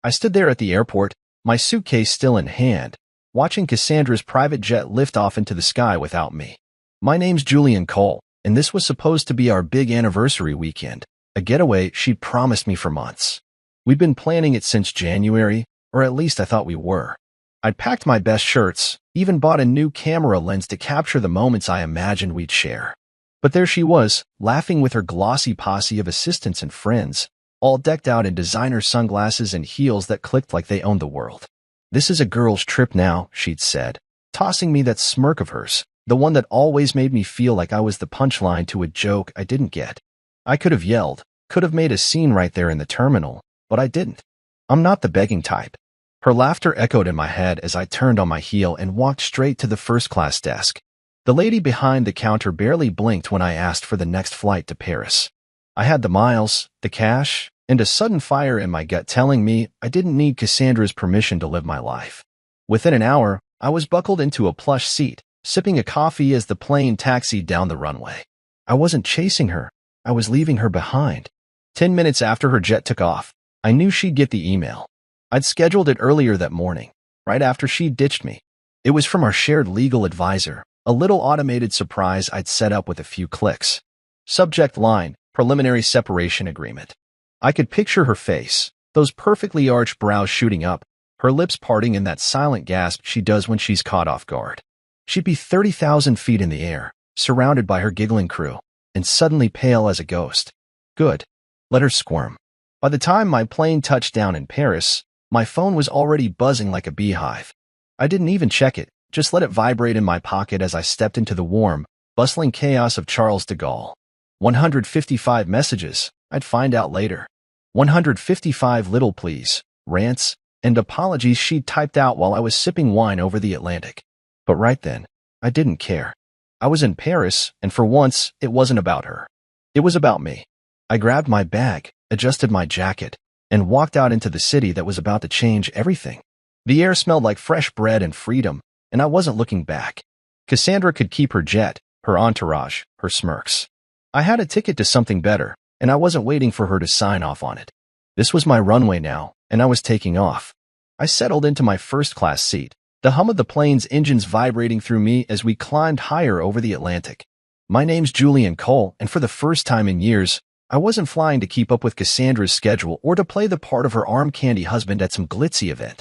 I stood there at the airport, my suitcase still in hand, watching Cassandra's private jet lift off into the sky without me. My name's Julian Cole, and this was supposed to be our big anniversary weekend, a getaway she'd promised me for months. We'd been planning it since January, or at least I thought we were. I'd packed my best shirts, even bought a new camera lens to capture the moments I imagined we'd share. But there she was, laughing with her glossy posse of assistants and friends, all decked out in designer sunglasses and heels that clicked like they owned the world. "This is a girl's trip now," she'd said, tossing me that smirk of hers, the one that always made me feel like I was the punchline to a joke I didn't get. I could have yelled, could have made a scene right there in the terminal, but I didn't. I'm not the begging type. Her laughter echoed in my head as I turned on my heel and walked straight to the first-class desk. The lady behind the counter barely blinked when I asked for the next flight to Paris. I had the miles, the cash, and a sudden fire in my gut telling me I didn't need Cassandra's permission to live my life. Within an hour, I was buckled into a plush seat, sipping a coffee as the plane taxied down the runway. I wasn't chasing her. I was leaving her behind. 10 minutes after her jet took off, I knew she'd get the email. I'd scheduled it earlier that morning, right after she'd ditched me. It was from our shared legal advisor, a little automated surprise I'd set up with a few clicks. Subject line, preliminary separation agreement. I could picture her face, those perfectly arched brows shooting up, her lips parting in that silent gasp she does when she's caught off guard. She'd be 30,000 feet in the air, surrounded by her giggling crew, and suddenly pale as a ghost. Good. Let her squirm. By the time my plane touched down in Paris, my phone was already buzzing like a beehive. I didn't even check it, just let it vibrate in my pocket as I stepped into the warm, bustling chaos of Charles de Gaulle. 155 messages, I'd find out later. 155 little pleas, rants, and apologies she'd typed out while I was sipping wine over the Atlantic. But right then, I didn't care. I was in Paris, and for once, it wasn't about her. It was about me. I grabbed my bag, adjusted my jacket, and walked out into the city that was about to change everything. The air smelled like fresh bread and freedom, and I wasn't looking back. Cassandra could keep her jet, her entourage, her smirks. I had a ticket to something better, and I wasn't waiting for her to sign off on it. This was my runway now, and I was taking off. I settled into my first-class seat, the hum of the plane's engines vibrating through me as we climbed higher over the Atlantic. My name's Julian Cole, and for the first time in years, I wasn't flying to keep up with Cassandra's schedule or to play the part of her arm candy husband at some glitzy event.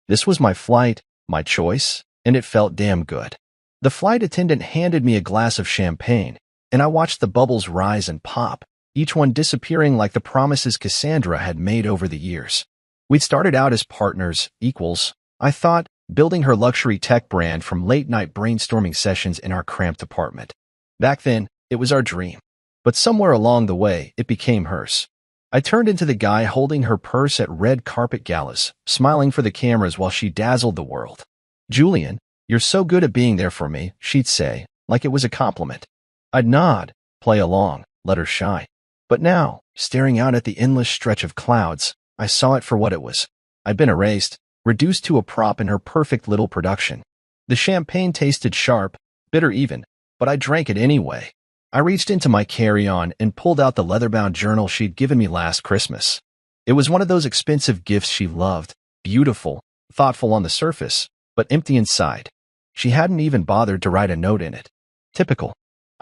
This was my flight, my choice, and it felt damn good. The flight attendant handed me a glass of champagne, and I watched the bubbles rise and pop, each one disappearing like the promises Cassandra had made over the years. We'd started out as partners, equals, I thought, building her luxury tech brand from late-night brainstorming sessions in our cramped apartment. Back then, it was our dream. But somewhere along the way, it became hers. I turned into the guy holding her purse at red carpet galas, smiling for the cameras while she dazzled the world. "Julian, you're so good at being there for me," she'd say, like it was a compliment. I'd nod, play along, let her shine. But now, staring out at the endless stretch of clouds, I saw it for what it was. I'd been erased, reduced to a prop in her perfect little production. The champagne tasted sharp, bitter even, but I drank it anyway. I reached into my carry-on and pulled out the leather-bound journal she'd given me last Christmas. It was one of those expensive gifts she loved, beautiful, thoughtful on the surface, but empty inside. She hadn't even bothered to write a note in it. Typical.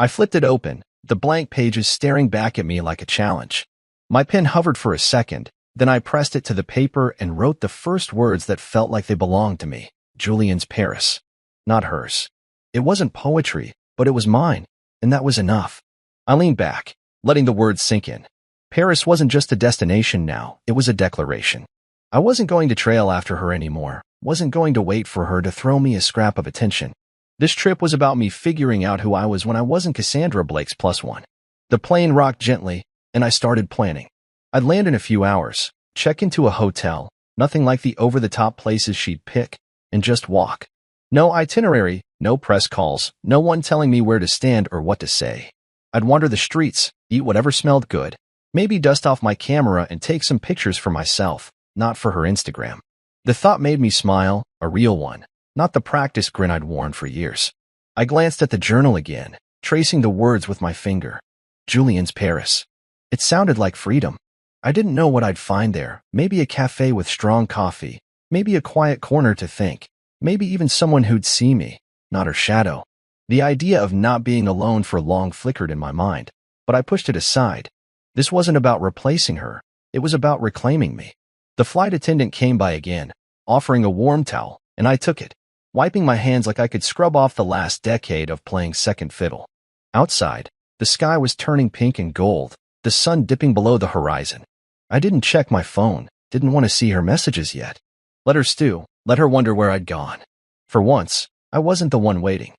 I flipped it open, the blank pages staring back at me like a challenge. My pen hovered for a second, then I pressed it to the paper and wrote the first words that felt like they belonged to me. Julian's Paris. Not hers. It wasn't poetry, but it was mine. And that was enough. I leaned back, letting the words sink in. Paris wasn't just a destination now, it was a declaration. I wasn't going to trail after her anymore, wasn't going to wait for her to throw me a scrap of attention. This trip was about me figuring out who I was when I wasn't Cassandra Blake's +1. The plane rocked gently, and I started planning. I'd land in a few hours, check into a hotel, nothing like the over-the-top places she'd pick, and just walk. No itinerary, no press calls, no one telling me where to stand or what to say. I'd wander the streets, eat whatever smelled good, maybe dust off my camera and take some pictures for myself, not for her Instagram. The thought made me smile, a real one, not the practice grin I'd worn for years. I glanced at the journal again, tracing the words with my finger. Julian's Paris. It sounded like freedom. I didn't know what I'd find there. Maybe a cafe with strong coffee. Maybe a quiet corner to think. Maybe even someone who'd see me, not her shadow. The idea of not being alone for long flickered in my mind, but I pushed it aside. This wasn't about replacing her. It was about reclaiming me. The flight attendant came by again, offering a warm towel, and I took it, wiping my hands like I could scrub off the last decade of playing second fiddle. Outside, the sky was turning pink and gold, the sun dipping below the horizon. I didn't check my phone, didn't want to see her messages yet. Let her stew, let her wonder where I'd gone. For once, I wasn't the one waiting.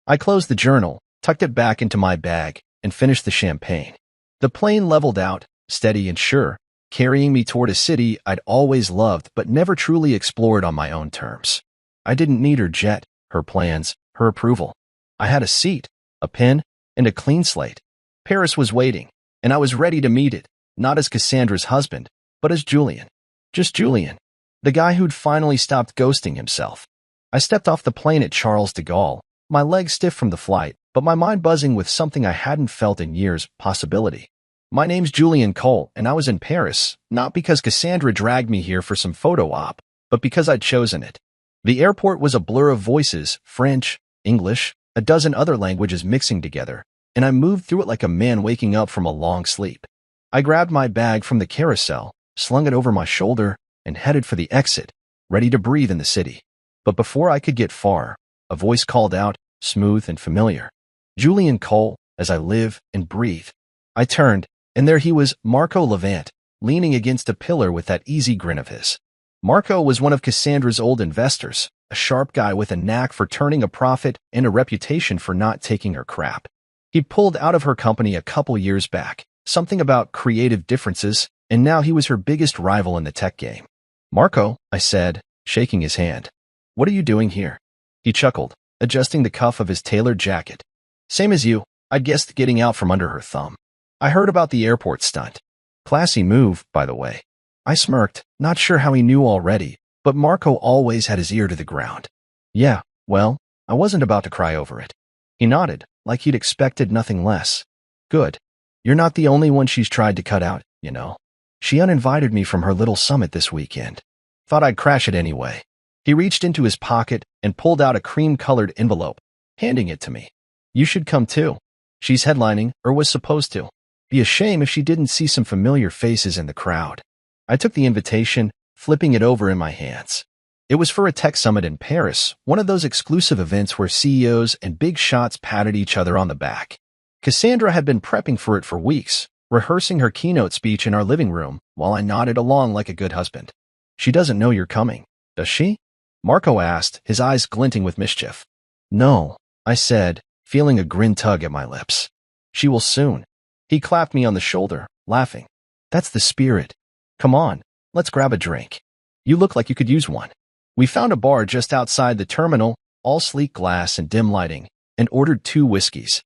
I closed the journal, tucked it back into my bag, and finished the champagne. The plane leveled out, steady and sure, carrying me toward a city I'd always loved but never truly explored on my own terms. I didn't need her jet, her plans, her approval. I had a seat, a pen, and a clean slate. Paris was waiting, and I was ready to meet it, not as Cassandra's husband, but as Julian. Just Julian. The guy who'd finally stopped ghosting himself. I stepped off the plane at Charles de Gaulle, my legs stiff from the flight, but my mind buzzing with something I hadn't felt in years, possibility. My name's Julian Cole, and I was in Paris, not because Cassandra dragged me here for some photo op, but because I'd chosen it. The airport was a blur of voices, French, English, a dozen other languages mixing together, and I moved through it like a man waking up from a long sleep. I grabbed my bag from the carousel, slung it over my shoulder, and headed for the exit, ready to breathe in the city. But before I could get far, a voice called out, smooth and familiar. Julian Cole, as I live and breathe. I turned, and there he was, Marco Levant, leaning against a pillar with that easy grin of his. Marco was one of Cassandra's old investors, a sharp guy with a knack for turning a profit and a reputation for not taking her crap. He pulled out of her company a couple years back, something about creative differences, and now he was her biggest rival in the tech game. Marco, I said, shaking his hand. What are you doing here? He chuckled, adjusting the cuff of his tailored jacket. Same as you, I'd guessed getting out from under her thumb. I heard about the airport stunt. Classy move, by the way. I smirked, not sure how he knew already, but Marco always had his ear to the ground. Yeah, well, I wasn't about to cry over it. He nodded, like he'd expected nothing less. Good. You're not the only one she's tried to cut out, you know. She uninvited me from her little summit this weekend. Thought I'd crash it anyway. He reached into his pocket and pulled out a cream-colored envelope, handing it to me. You should come too. She's headlining, or was supposed to. Be a shame if she didn't see some familiar faces in the crowd. I took the invitation, flipping it over in my hands. It was for a tech summit in Paris, one of those exclusive events where CEOs and big shots patted each other on the back. Cassandra had been prepping for it for weeks, rehearsing her keynote speech in our living room, while I nodded along like a good husband. She doesn't know you're coming, does she? Marco asked, his eyes glinting with mischief. No, I said, feeling a grin tug at my lips. She will soon. He clapped me on the shoulder, laughing. That's the spirit. Come on, let's grab a drink. You look like you could use one. We found a bar just outside the terminal, all sleek glass and dim lighting, and ordered 2 whiskeys.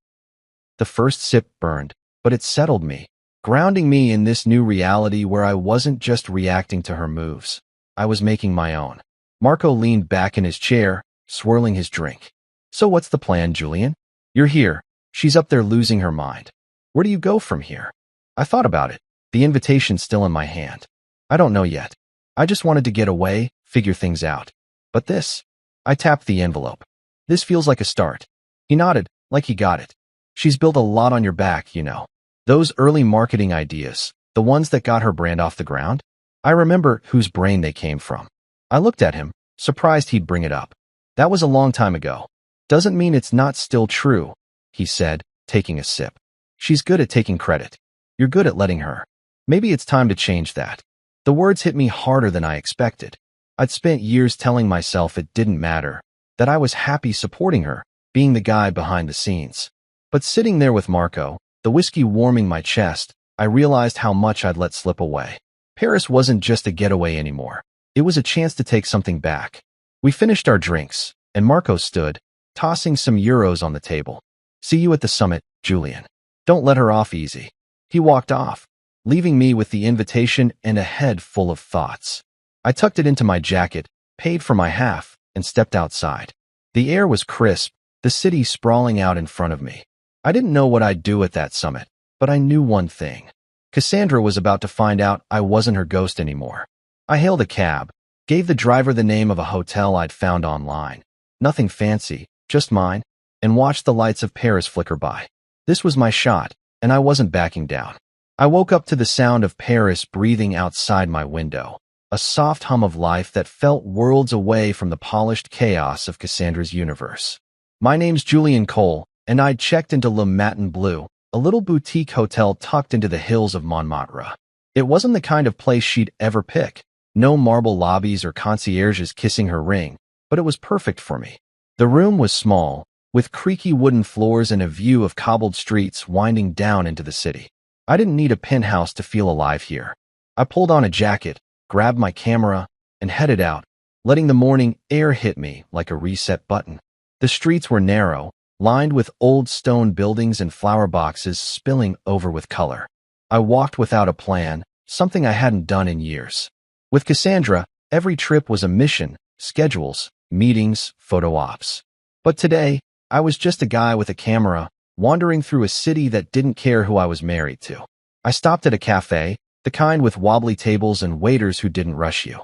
The first sip burned, but it settled me, grounding me in this new reality where I wasn't just reacting to her moves. I was making my own. Marco leaned back in his chair, swirling his drink. So what's the plan, Julian? You're here. She's up there losing her mind. Where do you go from here? I thought about it, the invitation still in my hand. I don't know yet. I just wanted to get away, figure things out. But this, I tapped the envelope. This feels like a start. He nodded, like he got it. She's built a lot on your back, you know. Those early marketing ideas, the ones that got her brand off the ground. I remember whose brain they came from. I looked at him, surprised he'd bring it up. That was a long time ago. Doesn't mean it's not still true, he said, taking a sip. She's good at taking credit. You're good at letting her. Maybe it's time to change that. The words hit me harder than I expected. I'd spent years telling myself it didn't matter, that I was happy supporting her, being the guy behind the scenes. But sitting there with Marco, the whiskey warming my chest, I realized how much I'd let slip away. Paris wasn't just a getaway anymore. It was a chance to take something back. We finished our drinks, and Marco stood, tossing some euros on the table. See you at the summit, Julian. Don't let her off easy. He walked off, leaving me with the invitation and a head full of thoughts. I tucked it into my jacket, paid for my half, and stepped outside. The air was crisp, the city sprawling out in front of me. I didn't know what I'd do at that summit, but I knew one thing. Cassandra was about to find out I wasn't her ghost anymore. I hailed a cab, gave the driver the name of a hotel I'd found online. Nothing fancy, just mine, and watched the lights of Paris flicker by. This was my shot, and I wasn't backing down. I woke up to the sound of Paris breathing outside my window, a soft hum of life that felt worlds away from the polished chaos of Cassandra's universe. My name's Julian Cole, and I'd checked into Le Matin Bleu, a little boutique hotel tucked into the hills of Montmartre. It wasn't the kind of place she'd ever pick. No marble lobbies or concierges kissing her ring, but it was perfect for me. The room was small, with creaky wooden floors and a view of cobbled streets winding down into the city. I didn't need a penthouse to feel alive here. I pulled on a jacket, grabbed my camera, and headed out, letting the morning air hit me like a reset button. The streets were narrow, lined with old stone buildings and flower boxes spilling over with color. I walked without a plan, something I hadn't done in years. With Cassandra, every trip was a mission, schedules, meetings, photo ops. But today, I was just a guy with a camera, wandering through a city that didn't care who I was married to. I stopped at a cafe, the kind with wobbly tables and waiters who didn't rush you.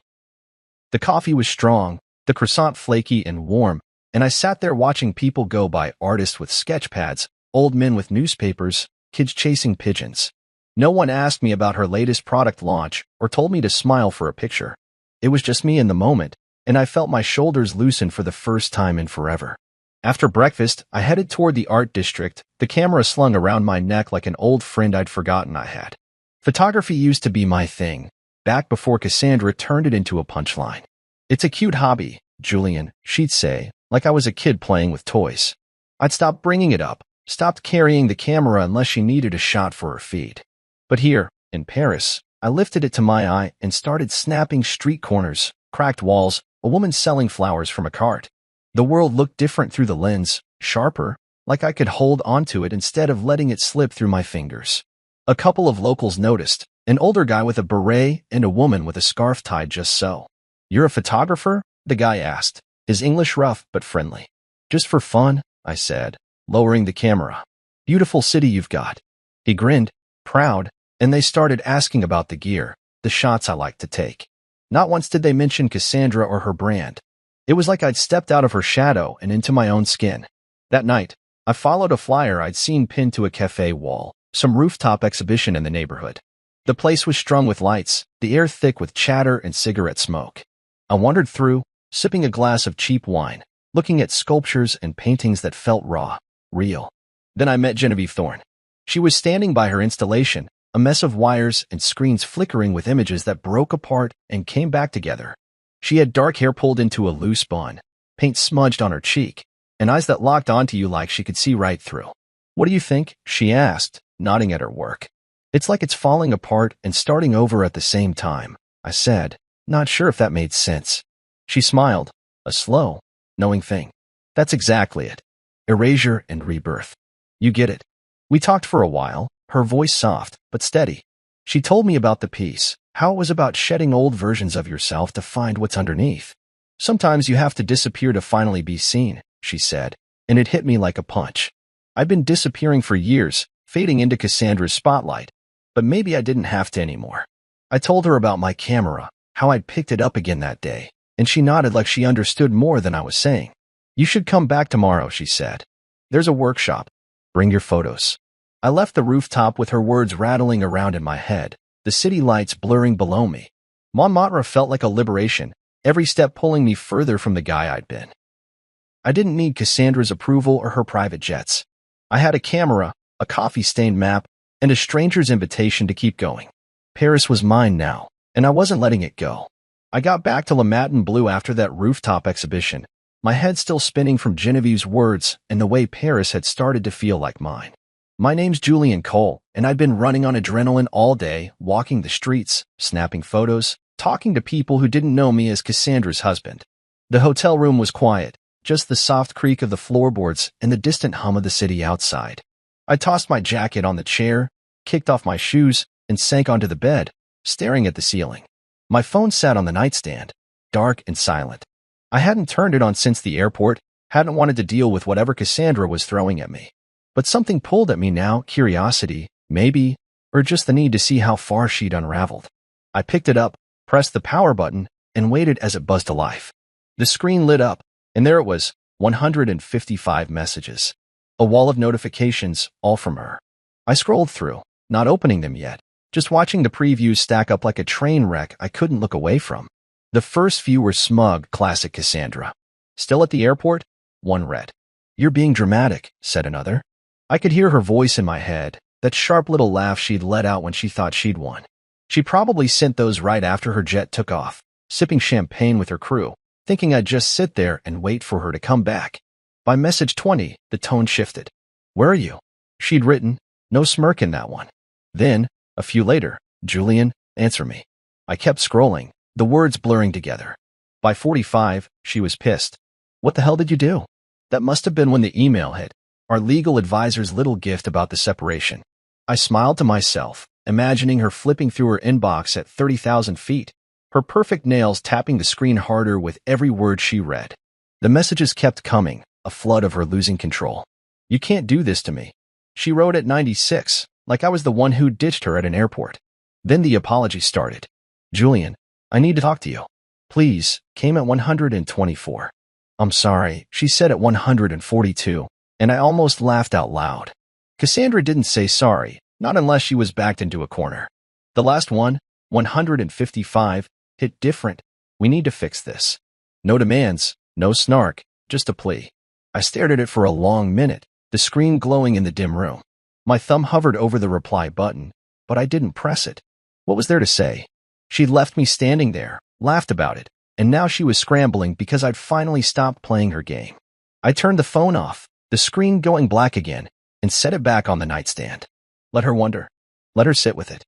The coffee was strong, the croissant flaky and warm, and I sat there watching people go by, artists with sketch pads, old men with newspapers, kids chasing pigeons. No one asked me about her latest product launch or told me to smile for a picture. It was just me in the moment, and I felt my shoulders loosen for the first time in forever. After breakfast, I headed toward the art district, the camera slung around my neck like an old friend I'd forgotten I had. Photography used to be my thing, back before Cassandra turned it into a punchline. "It's a cute hobby, Julian," she'd say, like I was a kid playing with toys. I'd stopped bringing it up, stopped carrying the camera unless she needed a shot for her feed. But here, in Paris, I lifted it to my eye and started snapping street corners, cracked walls, a woman selling flowers from a cart. The world looked different through the lens, sharper, like I could hold onto it instead of letting it slip through my fingers. A couple of locals noticed, an older guy with a beret and a woman with a scarf tied just so. "You're a photographer?" the guy asked, his English rough but friendly. "Just for fun," I said, lowering the camera. "Beautiful city you've got." He grinned, proud, and they started asking about the gear, the shots I like to take. Not once did they mention Cassandra or her brand. It was like I'd stepped out of her shadow and into my own skin. That night, I followed a flyer I'd seen pinned to a cafe wall, some rooftop exhibition in the neighborhood. The place was strung with lights, the air thick with chatter and cigarette smoke. I wandered through, sipping a glass of cheap wine, looking at sculptures and paintings that felt raw, real. Then I met Genevieve Thorne. She was standing by her installation, a mess of wires and screens flickering with images that broke apart and came back together. She had dark hair pulled into a loose bun, paint smudged on her cheek, and eyes that locked onto you like she could see right through. "What do you think?" she asked, nodding at her work. "It's like it's falling apart and starting over at the same time," I said, not sure if that made sense. She smiled, a slow, knowing thing. "That's exactly it. Erasure and rebirth. You get it." We talked for a while, her voice soft but steady. She told me about the piece, how it was about shedding old versions of yourself to find what's underneath. "Sometimes you have to disappear to finally be seen," she said, and it hit me like a punch. I'd been disappearing for years, fading into Cassandra's spotlight, but maybe I didn't have to anymore. I told her about my camera, how I'd picked it up again that day, and she nodded like she understood more than I was saying. "You should come back tomorrow," she said. "There's a workshop. Bring your photos." I left the rooftop with her words rattling around in my head, the city lights blurring below me. Montmartre felt like a liberation, every step pulling me further from the guy I'd been. I didn't need Cassandra's approval or her private jets. I had a camera, a coffee-stained map, and a stranger's invitation to keep going. Paris was mine now, and I wasn't letting it go. I got back to Le Matin Bleu after that rooftop exhibition, my head still spinning from Genevieve's words and the way Paris had started to feel like mine. My name's Julian Cole, and I'd been running on adrenaline all day, walking the streets, snapping photos, talking to people who didn't know me as Cassandra's husband. The hotel room was quiet, just the soft creak of the floorboards and the distant hum of the city outside. I tossed my jacket on the chair, kicked off my shoes, and sank onto the bed, staring at the ceiling. My phone sat on the nightstand, dark and silent. I hadn't turned it on since the airport, hadn't wanted to deal with whatever Cassandra was throwing at me. But something pulled at me now, curiosity, maybe, or just the need to see how far she'd unraveled. I picked it up, pressed the power button, and waited as it buzzed to life. The screen lit up, and there it was, 155 messages. A wall of notifications, all from her. I scrolled through, not opening them yet, just watching the previews stack up like a train wreck I couldn't look away from. The first few were smug, classic Cassandra. Still at the airport? One read. You're being dramatic, said another. I could hear her voice in my head, that sharp little laugh she'd let out when she thought she'd won. She probably sent those right after her jet took off, sipping champagne with her crew, thinking I'd just sit there and wait for her to come back. By message 20, the tone shifted. Where are you? She'd written, no smirk in that one. Then, a few later, Julian, answer me. I kept scrolling, the words blurring together. By 45, she was pissed. What the hell did you do? That must have been when the email hit, our legal advisor's little gift about the separation. I smiled to myself, imagining her flipping through her inbox at 30,000 feet, her perfect nails tapping the screen harder with every word she read. The messages kept coming, a flood of her losing control. You can't do this to me. She wrote at 96, like I was the one who ditched her at an airport. Then the apology started. Julian, I need to talk to you. Please, came at 124. I'm sorry, she said at 142, and I almost laughed out loud. Cassandra didn't say sorry, not unless she was backed into a corner. The last one, 155, hit different. We need to fix this. No demands, no snark, just a plea. I stared at it for a long minute, the screen glowing in the dim room. My thumb hovered over the reply button, but I didn't press it. What was there to say? She'd left me standing there, laughed about it, and now she was scrambling because I'd finally stopped playing her game. I turned the phone off, the screen going black again, and set it back on the nightstand. Let her wonder. Let her sit with it.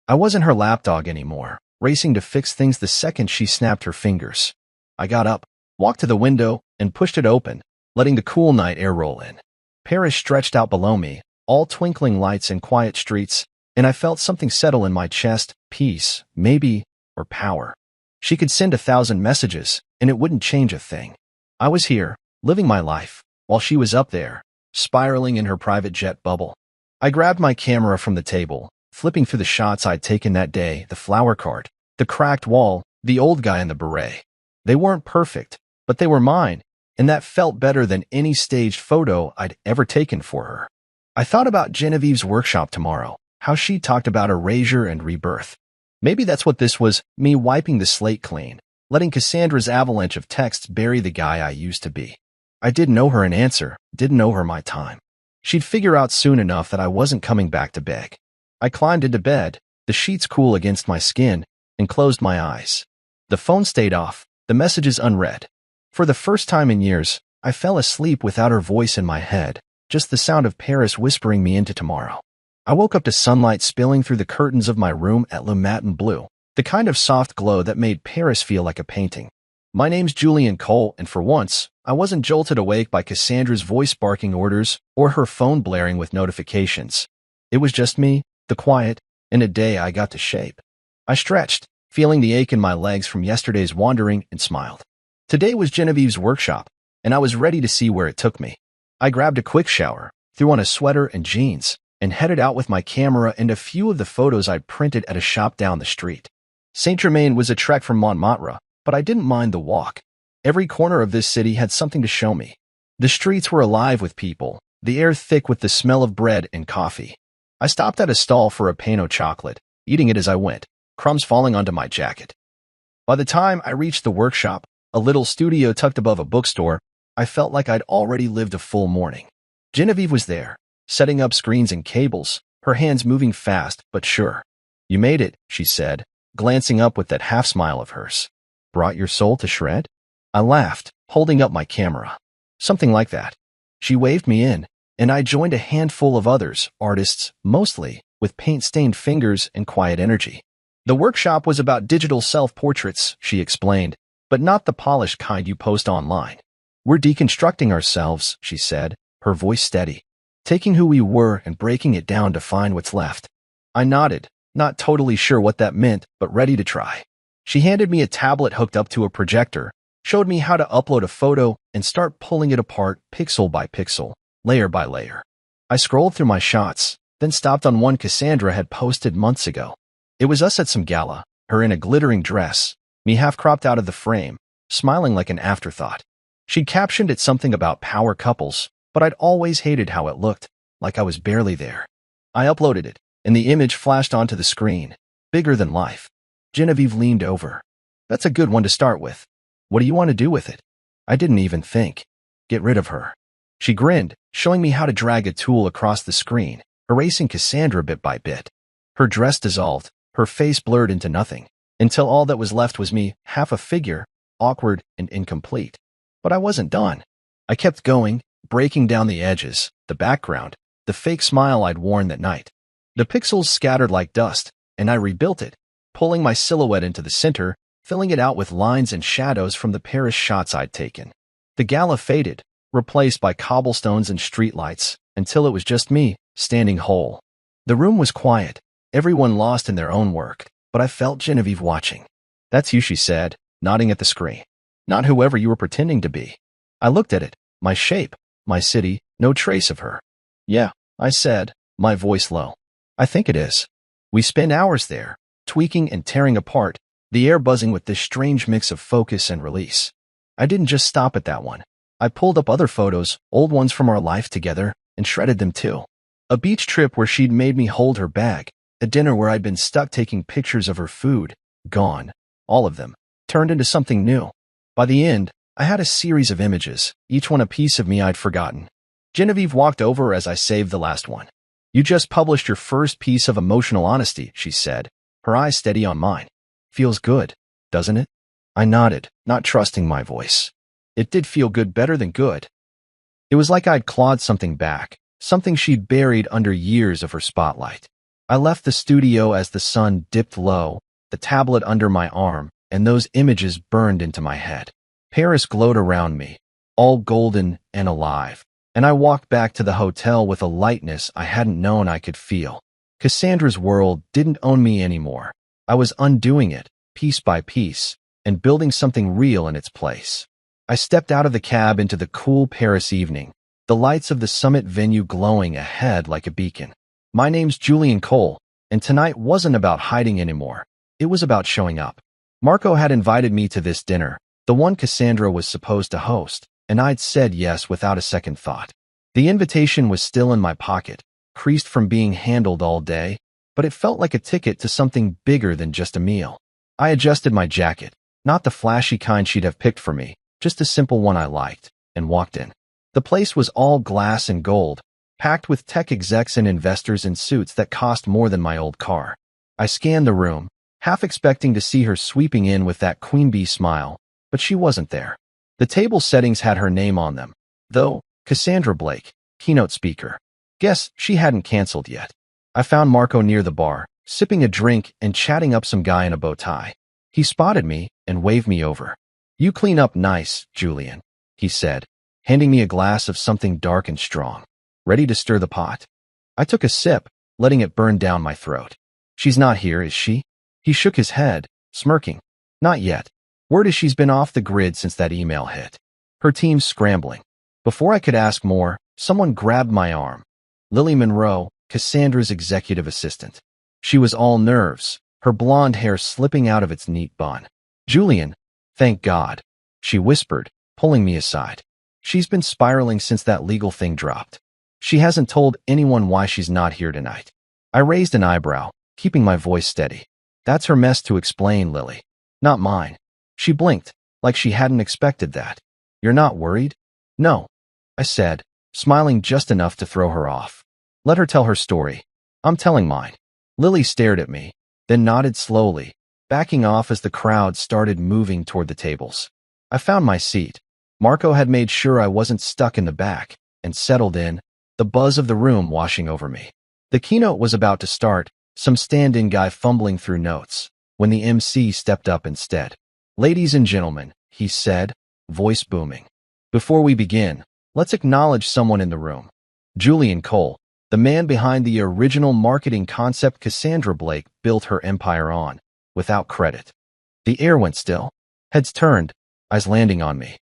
I wasn't her lapdog anymore, racing to fix things the second she snapped her fingers. I got up, walked to the window, and pushed it open, letting the cool night air roll in. Paris stretched out below me, all twinkling lights and quiet streets, and I felt something settle in my chest, peace, maybe, or power. She could send 1,000 messages, and it wouldn't change a thing. I was here, living my life, while she was up there, spiraling in her private jet bubble. I grabbed my camera from the table, flipping through the shots I'd taken that day, the flower cart, the cracked wall, the old guy in the beret. They weren't perfect, but they were mine, and that felt better than any staged photo I'd ever taken for her. I thought about Genevieve's workshop tomorrow, how she talked about erasure and rebirth. Maybe that's what this was, me wiping the slate clean, letting Cassandra's avalanche of texts bury the guy I used to be. I didn't owe her an answer, didn't owe her my time. She'd figure out soon enough that I wasn't coming back to beg. I climbed into bed, the sheets cool against my skin, and closed my eyes. The phone stayed off, the messages unread. For the first time in years, I fell asleep without her voice in my head, just the sound of Paris whispering me into tomorrow. I woke up to sunlight spilling through the curtains of my room at Le Matin Bleu, the kind of soft glow that made Paris feel like a painting. My name's Julian Cole, and for once, I wasn't jolted awake by Cassandra's voice barking orders or her phone blaring with notifications. It was just me, the quiet, and a day I got to shape. I stretched, feeling the ache in my legs from yesterday's wandering, and smiled. Today was Genevieve's workshop, and I was ready to see where it took me. I grabbed a quick shower, threw on a sweater and jeans, and headed out with my camera and a few of the photos I'd printed at a shop down the street. Saint-Germain was a trek from Montmartre, but I didn't mind the walk. Every corner of this city had something to show me. The streets were alive with people, the air thick with the smell of bread and coffee. I stopped at a stall for a pain au chocolate, eating it as I went, crumbs falling onto my jacket. By the time I reached the workshop, a little studio tucked above a bookstore, I felt like I'd already lived a full morning. Genevieve was there, setting up screens and cables, her hands moving fast but sure. You made it, she said, glancing up with that half-smile of hers. Brought your soul to shred? I laughed, holding up my camera. Something like that. She waved me in, and I joined a handful of others, artists, mostly, with paint-stained fingers and quiet energy. The workshop was about digital self-portraits, she explained, but not the polished kind you post online. We're deconstructing ourselves, she said, her voice steady, taking who we were and breaking it down to find what's left. I nodded, not totally sure what that meant, but ready to try. She handed me a tablet hooked up to a projector, showed me how to upload a photo and start pulling it apart pixel by pixel, layer by layer. I scrolled through my shots, then stopped on one Cassandra had posted months ago. It was us at some gala, her in a glittering dress, me half cropped out of the frame, smiling like an afterthought. She'd captioned it something about power couples, but I'd always hated how it looked, like I was barely there. I uploaded it, and the image flashed onto the screen, bigger than life. Genevieve leaned over. That's a good one to start with. What do you want to do with it? I didn't even think. Get rid of her. She grinned, showing me how to drag a tool across the screen, erasing Cassandra bit by bit. Her dress dissolved, her face blurred into nothing, until all that was left was me, half a figure, awkward and incomplete. But I wasn't done. I kept going, breaking down the edges, the background, the fake smile I'd worn that night. The pixels scattered like dust, and I rebuilt it, pulling my silhouette into the center, filling it out with lines and shadows from the Paris shots I'd taken. The gala faded, replaced by cobblestones and streetlights, until it was just me, standing whole. The room was quiet, everyone lost in their own work, but I felt Genevieve watching. That's you, she said, nodding at the screen. Not whoever you were pretending to be. I looked at it, my shape, my city, no trace of her. Yeah, I said, my voice low. I think it is. We spent hours there, tweaking and tearing apart, the air buzzing with this strange mix of focus and release. I didn't just stop at that one. I pulled up other photos, old ones from our life together, and shredded them too. A beach trip where she'd made me hold her bag, a dinner where I'd been stuck taking pictures of her food, gone. All of them, turned into something new. By the end, I had a series of images, each one a piece of me I'd forgotten. Genevieve walked over as I saved the last one. You just published your first piece of emotional honesty, she said, her eyes steady on mine. Feels good, doesn't it? I nodded, not trusting my voice. It did feel good, better than good. It was like I'd clawed something back, something she'd buried under years of her spotlight. I left the studio as the sun dipped low, the tablet under my arm, and those images burned into my head. Paris glowed around me, all golden and alive, and I walked back to the hotel with a lightness I hadn't known I could feel. Cassandra's world didn't own me anymore. I was undoing it, piece by piece, and building something real in its place. I stepped out of the cab into the cool Paris evening, the lights of the summit venue glowing ahead like a beacon. My name's Julian Cole, and tonight wasn't about hiding anymore. It was about showing up. Marco had invited me to this dinner, the one Cassandra was supposed to host, and I'd said yes without a second thought. The invitation was still in my pocket, creased from being handled all day, but it felt like a ticket to something bigger than just a meal. I adjusted my jacket, not the flashy kind she'd have picked for me, just a simple one I liked, and walked in. The place was all glass and gold, packed with tech execs and investors in suits that cost more than my old car. I scanned the room, half expecting to see her sweeping in with that queen bee smile, but she wasn't there. The table settings had her name on them, though, Cassandra Blake, keynote speaker. Guess she hadn't canceled yet. I found Marco near the bar, sipping a drink and chatting up some guy in a bow tie. He spotted me and waved me over. You clean up nice, Julian, he said, handing me a glass of something dark and strong. Ready to stir the pot? I took a sip, letting it burn down my throat. She's not here, is she? He shook his head, smirking. Not yet. Word is she's been off the grid since that email hit. Her team's scrambling. Before I could ask more, someone grabbed my arm. Lily Monroe, Cassandra's executive assistant. She was all nerves, her blonde hair slipping out of its neat bun. Julian, thank God, she whispered, pulling me aside. She's been spiraling since that legal thing dropped. She hasn't told anyone why she's not here tonight. I raised an eyebrow, keeping my voice steady. That's her mess to explain, Lily. Not mine. She blinked, like she hadn't expected that. You're not worried? No, I said, smiling just enough to throw her off. Let her tell her story. I'm telling mine. Lily stared at me, then nodded slowly, backing off as the crowd started moving toward the tables. I found my seat. Marco had made sure I wasn't stuck in the back, and settled in, the buzz of the room washing over me. The keynote was about to start, some stand-in guy fumbling through notes, when the MC stepped up instead. Ladies and gentlemen, he said, voice booming. Before we begin, let's acknowledge someone in the room. Julian Cole, the man behind the original marketing concept Cassandra Blake built her empire on, without credit. The air went still. Heads turned, eyes landing on me.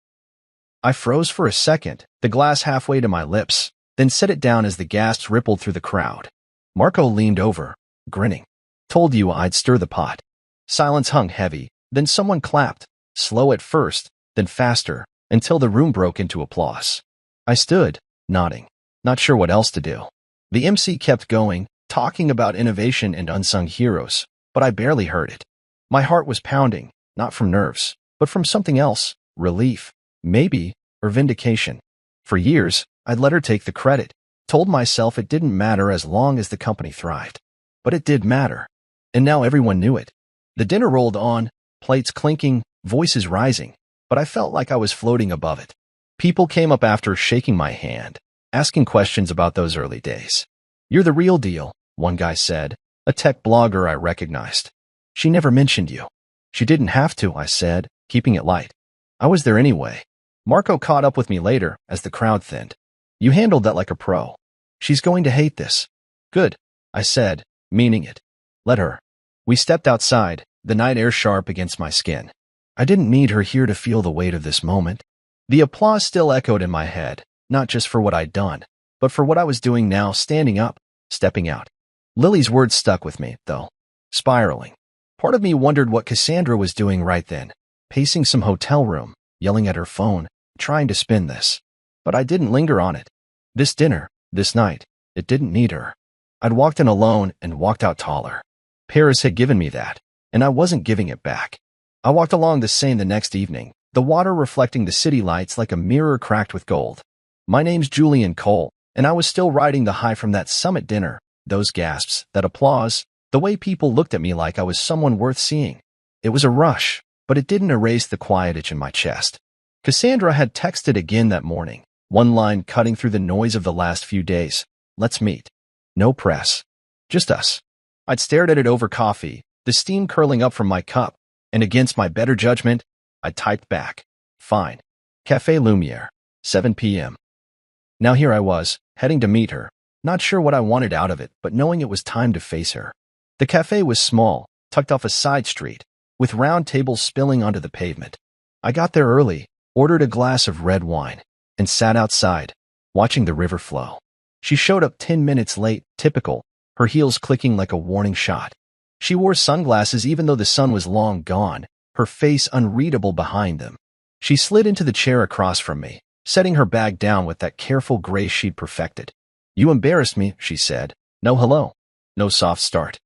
I froze for a second, the glass halfway to my lips, then set it down as the gasps rippled through the crowd. Marco leaned over, grinning. Told you I'd stir the pot. Silence hung heavy, then someone clapped, slow at first, then faster, until the room broke into applause. I stood, nodding, not sure what else to do. The MC kept going, talking about innovation and unsung heroes, but I barely heard it. My heart was pounding, not from nerves, but from something else, relief, maybe, or vindication. For years, I'd let her take the credit, told myself it didn't matter as long as the company thrived. But it did matter. And now everyone knew it. The dinner rolled on, plates clinking, voices rising, but I felt like I was floating above it. People came up after, shaking my hand, asking questions about those early days. You're the real deal, one guy said, a tech blogger I recognized. She never mentioned you. She didn't have to, I said, keeping it light. I was there anyway. Marco caught up with me later as the crowd thinned. You handled that like a pro. She's going to hate this. Good, I said, meaning it. Let her. We stepped outside, the night air sharp against my skin. I didn't need her here to feel the weight of this moment. The applause still echoed in my head, not just for what I'd done, but for what I was doing now, standing up, stepping out. Lily's words stuck with me, though. Spiraling. Part of me wondered what Cassandra was doing right then, pacing some hotel room, yelling at her phone, trying to spin this. But I didn't linger on it. This dinner, this night, it didn't need her. I'd walked in alone and walked out taller. Paris had given me that, and I wasn't giving it back. I walked along the Seine the next evening, the water reflecting the city lights like a mirror cracked with gold. My name's Julian Cole, and I was still riding the high from that summit dinner, those gasps, that applause, the way people looked at me like I was someone worth seeing. It was a rush, but it didn't erase the quiet itch in my chest. Cassandra had texted again that morning, one line cutting through the noise of the last few days. Let's meet. No press. Just us. I'd stared at it over coffee, the steam curling up from my cup, and against my better judgment, I typed back. Fine. Café Lumière. 7 p.m. Now here I was, heading to meet her, not sure what I wanted out of it, but knowing it was time to face her. The cafe was small, tucked off a side street, with round tables spilling onto the pavement. I got there early, ordered a glass of red wine, and sat outside, watching the river flow. She showed up 10 minutes late, typical, her heels clicking like a warning shot. She wore sunglasses even though the sun was long gone, her face unreadable behind them. She slid into the chair across from me, setting her bag down with that careful grace she'd perfected. You embarrassed me, she said. No hello. No soft start.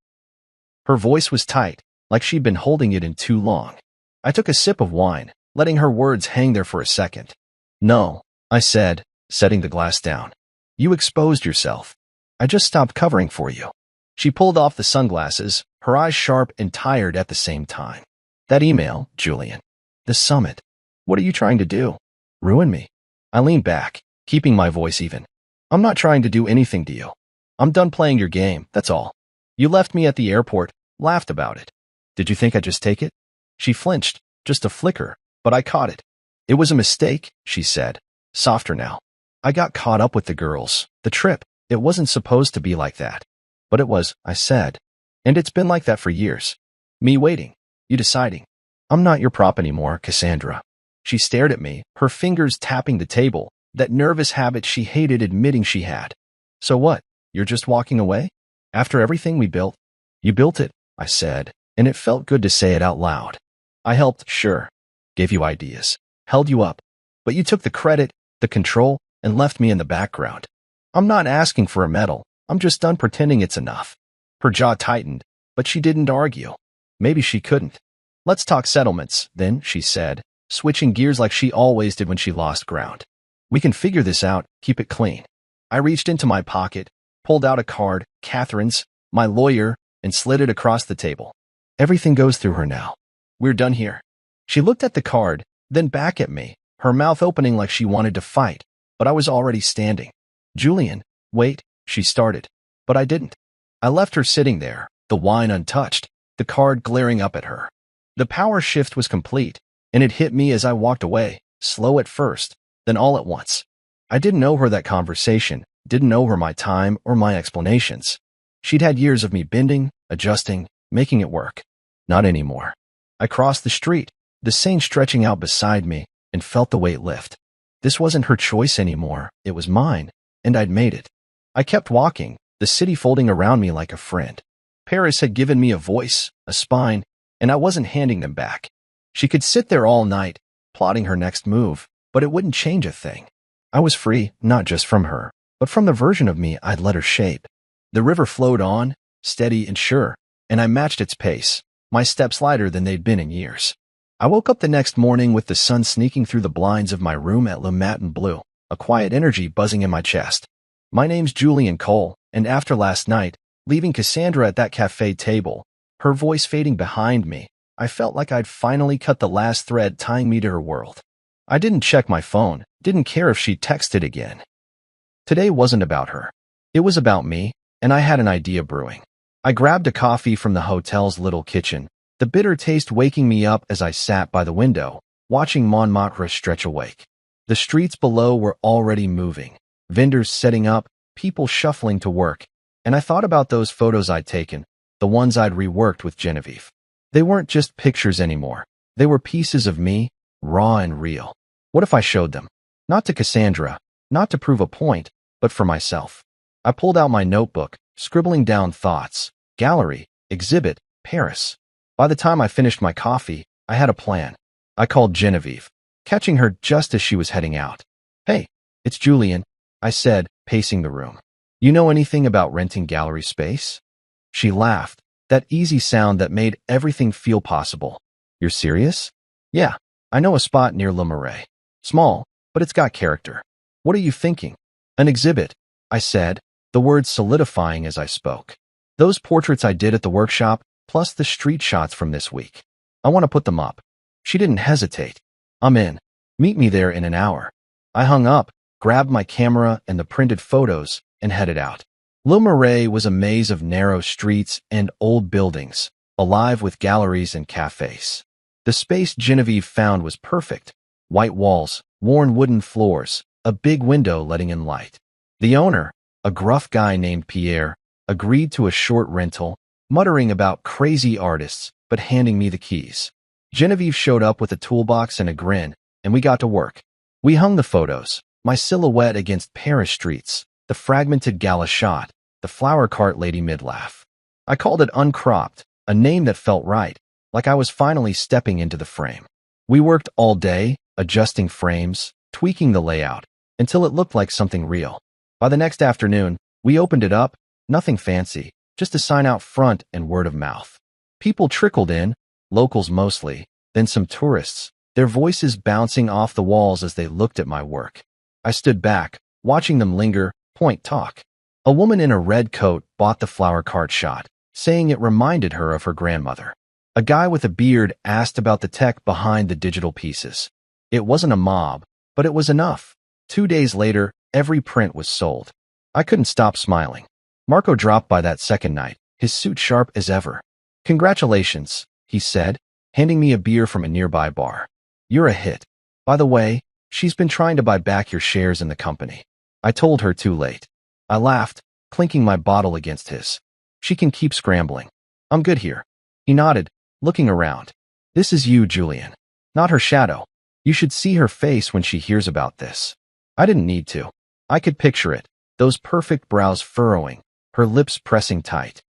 Her voice was tight, like she'd been holding it in too long. I took a sip of wine, letting her words hang there for a second. No, I said, setting the glass down. You exposed yourself. I just stopped covering for you. She pulled off the sunglasses, her eyes sharp and tired at the same time. That email, Julian. The summit. What are you trying to do? Ruin me? I leaned back, keeping my voice even. I'm not trying to do anything to you. I'm done playing your game, that's all. You left me at the airport, laughed about it. Did you think I'd just take it? She flinched, just a flicker, but I caught it. It was a mistake, she said, softer now. I got caught up with the girls, the trip. It wasn't supposed to be like that. But it was, I said. And it's been like that for years. Me waiting. You deciding. I'm not your prop anymore, Cassandra. She stared at me, her fingers tapping the table, that nervous habit she hated admitting she had. So what? You're just walking away? After everything we built? You built it, I said, and it felt good to say it out loud. I helped, sure. Gave you ideas. Held you up. But you took the credit, the control, and left me in the background. I'm not asking for a medal. I'm just done pretending it's enough. Her jaw tightened, but she didn't argue. Maybe she couldn't. Let's talk settlements, then, she said, switching gears like she always did when she lost ground. We can figure this out, keep it clean. I reached into my pocket, pulled out a card, Catherine's, my lawyer, and slid it across the table. Everything goes through her now. We're done here. She looked at the card, then back at me, her mouth opening like she wanted to fight, but I was already standing. Julian, wait, she started, but I didn't. I left her sitting there, the wine untouched, the card glaring up at her. The power shift was complete, and it hit me as I walked away, slow at first, then all at once. I didn't owe her that conversation, didn't owe her my time or my explanations. She'd had years of me bending, adjusting, making it work. Not anymore. I crossed the street, the Seine stretching out beside me, and felt the weight lift. This wasn't her choice anymore, it was mine, and I'd made it. I kept walking, the city folding around me like a friend. Paris had given me a voice, a spine, and I wasn't handing them back. She could sit there all night, plotting her next move, but it wouldn't change a thing. I was free, not just from her, but from the version of me I'd let her shape. The river flowed on, steady and sure, and I matched its pace, my steps lighter than they'd been in years. I woke up the next morning with the sun sneaking through the blinds of my room at Le Matin Bleu, a quiet energy buzzing in my chest. My name's Julian Cole, and after last night, leaving Cassandra at that cafe table, her voice fading behind me, I felt like I'd finally cut the last thread tying me to her world. I didn't check my phone, didn't care if she texted again. Today wasn't about her. It was about me, and I had an idea brewing. I grabbed a coffee from the hotel's little kitchen, the bitter taste waking me up as I sat by the window, watching Montmartre stretch awake. The streets below were already moving, vendors setting up, people shuffling to work, and I thought about those photos I'd taken, the ones I'd reworked with Genevieve. They weren't just pictures anymore. They were pieces of me, raw and real. What if I showed them? Not to Cassandra, not to prove a point, but for myself. I pulled out my notebook, scribbling down thoughts. Gallery, exhibit, Paris. By the time I finished my coffee, I had a plan. I called Genevieve, catching her just as she was heading out. "Hey, it's Julian," I said, pacing the room. "You know anything about renting gallery space?" She laughed, that easy sound that made everything feel possible. "You're serious?" "Yeah, I know a spot near Le Marais. Small, but it's got character." "What are you thinking?" "An exhibit," I said, the words solidifying as I spoke. "Those portraits I did at the workshop, plus the street shots from this week. I want to put them up." She didn't hesitate. "I'm in. Meet me there in an hour." I hung up, grabbed my camera and the printed photos, and headed out. Le Marais was a maze of narrow streets and old buildings, alive with galleries and cafes. The space Genevieve found was perfect. White walls, worn wooden floors, a big window letting in light. The owner, a gruff guy named Pierre, agreed to a short rental, muttering about crazy artists, but handing me the keys. Genevieve showed up with a toolbox and a grin, and we got to work. We hung the photos, my silhouette against Paris streets, the fragmented gala shot, the flower cart lady mid-laugh. I called it Uncropped, a name that felt right, like I was finally stepping into the frame. We worked all day, adjusting frames, tweaking the layout, until it looked like something real. By the next afternoon, we opened it up, nothing fancy, just a sign out front and word of mouth. People trickled in, locals mostly, then some tourists, their voices bouncing off the walls as they looked at my work. I stood back, watching them linger, point talk. A woman in a red coat bought the flower cart shot, saying it reminded her of her grandmother. A guy with a beard asked about the tech behind the digital pieces. It wasn't a mob, but it was enough. 2 days later, every print was sold. I couldn't stop smiling. Marco dropped by that second night, his suit sharp as ever. "Congratulations," he said, handing me a beer from a nearby bar. "You're a hit. By the way, she's been trying to buy back your shares in the company." I told her too late. I laughed, clinking my bottle against his. "She can keep scrambling. I'm good here." He nodded, looking around. "This is you, Julian. Not her shadow. You should see her face when she hears about this." I didn't need to. I could picture it, those perfect brows furrowing, her lips pressing tight.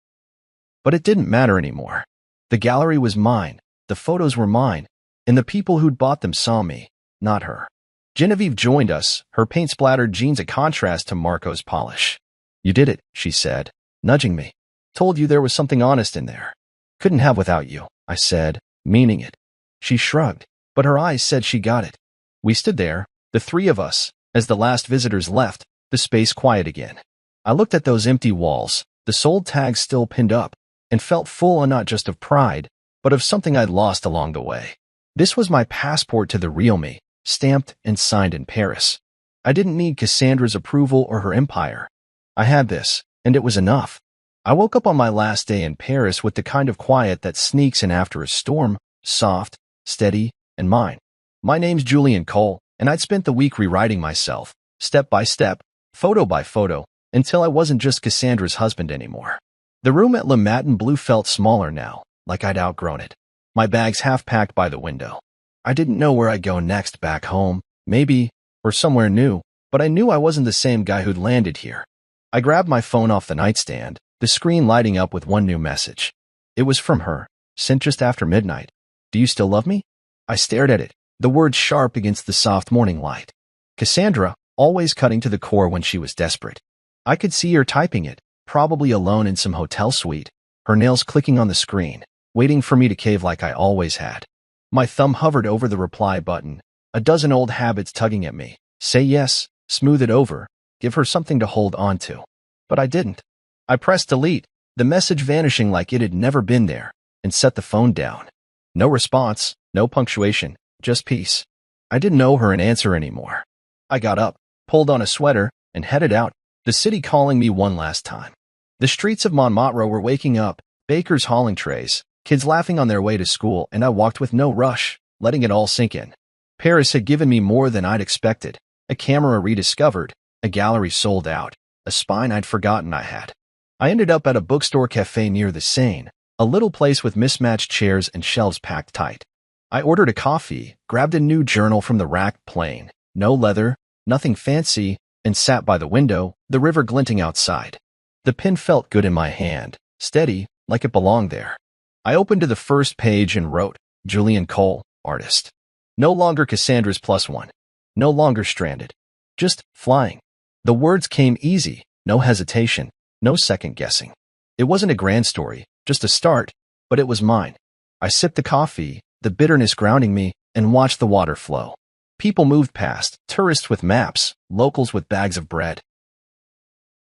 But it didn't matter anymore. The gallery was mine, the photos were mine, and the people who'd bought them saw me, not her. Genevieve joined us, her paint-splattered jeans a contrast to Marco's polish. "You did it," she said, nudging me. "Told you there was something honest in there." "Couldn't have without you," I said, meaning it. She shrugged, but her eyes said she got it. We stood there, the three of us, as the last visitors left, the space quiet again. I looked at those empty walls, the sold tags still pinned up, and felt full not just of pride, but of something I'd lost along the way. This was my passport to the real me, stamped and signed in Paris. I didn't need Cassandra's approval or her empire. I had this, and it was enough. I woke up on my last day in Paris with the kind of quiet that sneaks in after a storm, soft, steady, and mine. My name's Julian Cole, and I'd spent the week rewriting myself, step by step, photo by photo, until I wasn't just Cassandra's husband anymore. The room at Le Matin Bleu felt smaller now, like I'd outgrown it. My bags half-packed by the window. I didn't know where I'd go next, back home, maybe, or somewhere new, but I knew I wasn't the same guy who'd landed here. I grabbed my phone off the nightstand, the screen lighting up with one new message. It was from her, sent just after midnight. Do you still love me? I stared at it, the words sharp against the soft morning light. Cassandra, always cutting to the core when she was desperate. I could see her typing it, probably alone in some hotel suite, her nails clicking on the screen, waiting for me to cave like I always had. My thumb hovered over the reply button, a dozen old habits tugging at me. Say yes, smooth it over, give her something to hold on to. But I didn't. I pressed delete, the message vanishing like it had never been there, and set the phone down. No response, no punctuation, just peace. I didn't owe her an answer anymore. I got up, pulled on a sweater, and headed out, the city calling me one last time. The streets of Montmartre were waking up, bakers hauling trays, kids laughing on their way to school, and I walked with no rush, letting it all sink in. Paris had given me more than I'd expected. A camera rediscovered, a gallery sold out, a spine I'd forgotten I had. I ended up at a bookstore cafe near the Seine, a little place with mismatched chairs and shelves packed tight. I ordered a coffee, grabbed a new journal from the rack, plain, no leather, nothing fancy, and sat by the window, the river glinting outside. The pen felt good in my hand, steady, like it belonged there. I opened to the first page and wrote, Julian Cole, artist. No longer Cassandra's +1. No longer stranded. Just flying. The words came easy, no hesitation, no second guessing. It wasn't a grand story, just a start, but it was mine. I sipped the coffee, the bitterness grounding me, and watched the water flow. People moved past, tourists with maps, locals with bags of bread.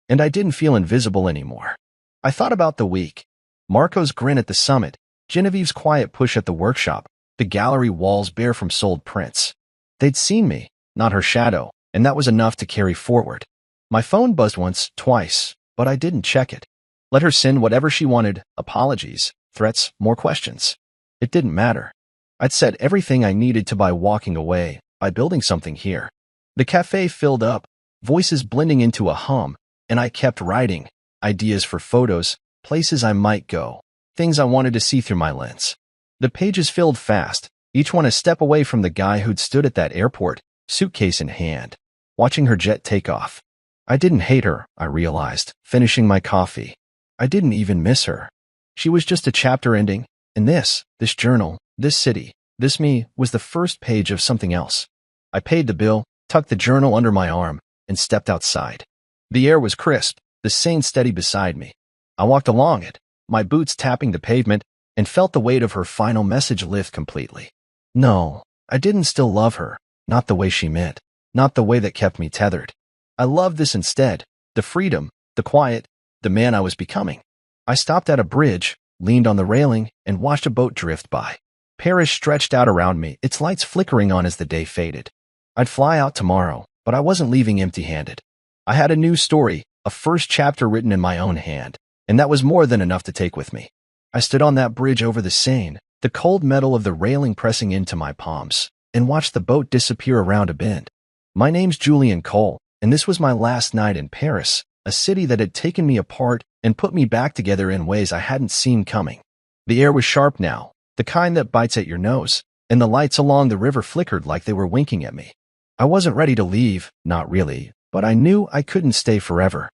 And I didn't feel invisible anymore. I thought about the week. Marco's grin at the summit, Genevieve's quiet push at the workshop, the gallery walls bare from sold prints. They'd seen me, not her shadow, and that was enough to carry forward. My phone buzzed once, twice, but I didn't check it. Let her send whatever she wanted, apologies, threats, more questions. It didn't matter. I'd said everything I needed to by walking away, by building something here. The cafe filled up, voices blending into a hum, and I kept writing, ideas for photos, places I might go, things I wanted to see through my lens. The pages filled fast, each one a step away from the guy who'd stood at that airport, suitcase in hand, watching her jet take off. I didn't hate her, I realized, finishing my coffee. I didn't even miss her. She was just a chapter ending, and this journal, this city, this me, was the first page of something else. I paid the bill, tucked the journal under my arm, and stepped outside. The air was crisp, the Seine steady beside me. I walked along it, my boots tapping the pavement, and felt the weight of her final message lift completely. No, I didn't still love her, not the way she meant, not the way that kept me tethered. I loved this instead, the freedom, the quiet, the man I was becoming. I stopped at a bridge, leaned on the railing, and watched a boat drift by. Paris stretched out around me, its lights flickering on as the day faded. I'd fly out tomorrow, but I wasn't leaving empty-handed. I had a new story, a first chapter written in my own hand, and that was more than enough to take with me. I stood on that bridge over the Seine, the cold metal of the railing pressing into my palms, and watched the boat disappear around a bend. My name's Julian Cole, and this was my last night in Paris, a city that had taken me apart and put me back together in ways I hadn't seen coming. The air was sharp now, the kind that bites at your nose, and the lights along the river flickered like they were winking at me. I wasn't ready to leave, not really, but I knew I couldn't stay forever.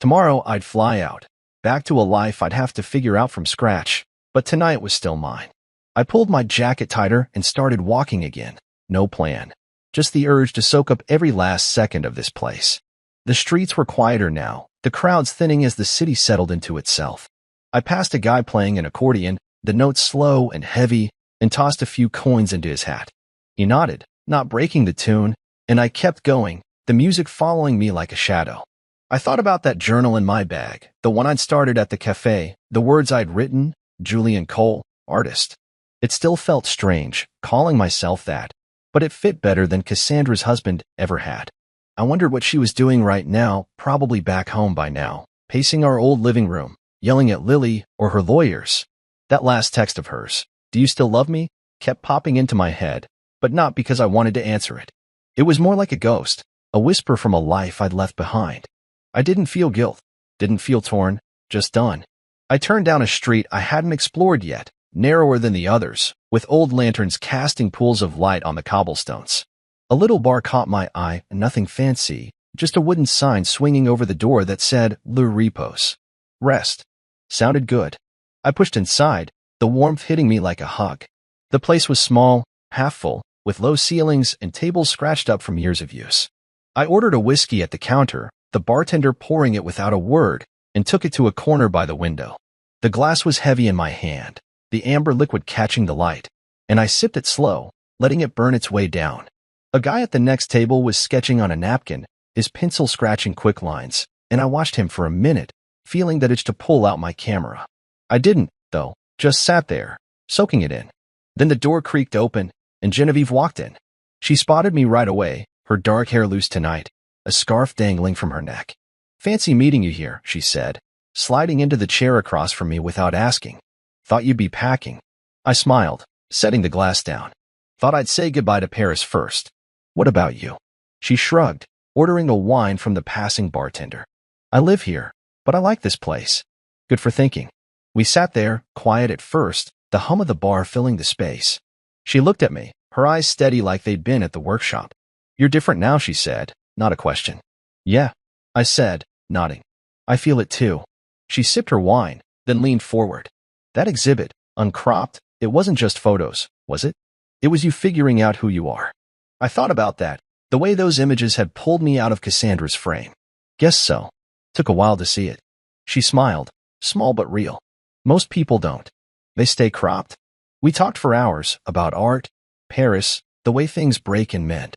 Tomorrow I'd fly out, back to a life I'd have to figure out from scratch, but tonight was still mine. I pulled my jacket tighter and started walking again. No plan. Just the urge to soak up every last second of this place. The streets were quieter now, the crowds thinning as the city settled into itself. I passed a guy playing an accordion, the notes slow and heavy, and tossed a few coins into his hat. He nodded, not breaking the tune, and I kept going, the music following me like a shadow. I thought about that journal in my bag, the one I'd started at the cafe, the words I'd written, Julian Cole, artist. It still felt strange, calling myself that, but it fit better than Cassandra's husband ever had. I wondered what she was doing right now, probably back home by now, pacing our old living room, yelling at Lily or her lawyers. That last text of hers, "Do you still love me?" kept popping into my head, but not because I wanted to answer it. It was more like a ghost, a whisper from a life I'd left behind. I didn't feel guilt, didn't feel torn, just done. I turned down a street I hadn't explored yet, narrower than the others, with old lanterns casting pools of light on the cobblestones. A little bar caught my eye, nothing fancy, Just a wooden sign swinging over the door that said, Le Repos. Rest. Sounded good. I pushed inside, the warmth hitting me like a hug. The place was small, half full, with low ceilings and tables scratched up from years of use. I ordered a whiskey at the counter, the bartender pouring it without a word, and took it to a corner by the window. The glass was heavy in my hand, the amber liquid catching the light, and I sipped it slow, letting it burn its way down. A guy at the next table was sketching on a napkin, his pencil scratching quick lines, and I watched him for a minute, feeling the itch to pull out my camera. I didn't, though, just sat there, soaking it in. Then the door creaked open, and Genevieve walked in. She spotted me right away, her dark hair loose tonight, a scarf dangling from her neck. "Fancy meeting you here," she said, sliding into the chair across from me without asking. "Thought you'd be packing." I smiled, setting the glass down. "Thought I'd say goodbye to Paris first. What about you?" She shrugged, ordering a wine from the passing bartender. "I live here, but I like this place." "Good for thinking." We sat there, quiet at first, the hum of the bar filling the space. She looked at me, her eyes steady like they'd been at the workshop. "You're different now," she said, not a question. "Yeah," I said, nodding. "I feel it too." She sipped her wine, then leaned forward. "That exhibit, uncropped, it wasn't just photos, was it? It was you figuring out who you are." I thought about that, the way those images had pulled me out of Cassandra's frame. "Guess so. Took a while to see it." She smiled, small but real. "Most people don't. They stay cropped." We talked for hours about art, Paris, the way things break and mend.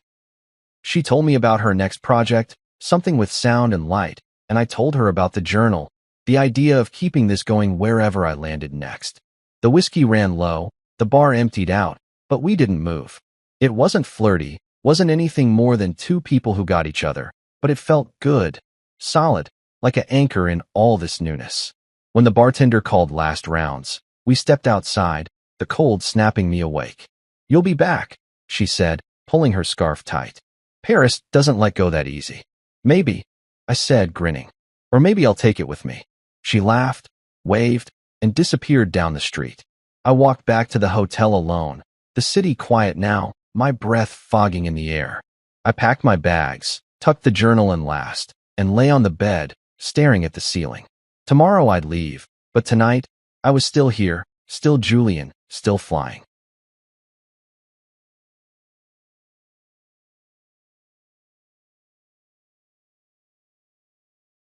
She told me about her next project, something with sound and light, and I told her about the journal, the idea of keeping this going wherever I landed next. The whiskey ran low, the bar emptied out, but we didn't move. It wasn't flirty, wasn't anything more than two people who got each other, but it felt good, solid, like an anchor in all this newness. When the bartender called last rounds, we stepped outside, the cold snapping me awake. "You'll be back," she said, pulling her scarf tight. "Paris doesn't let go that easy." "Maybe," I said, grinning. "Or maybe I'll take it with me." She laughed, waved, and disappeared down the street. I walked back to the hotel alone, the city quiet now, my breath fogging in the air. I packed my bags, tucked the journal in last, and lay on the bed, staring at the ceiling. Tomorrow I'd leave, but tonight, I was still here, still Julian, still flying.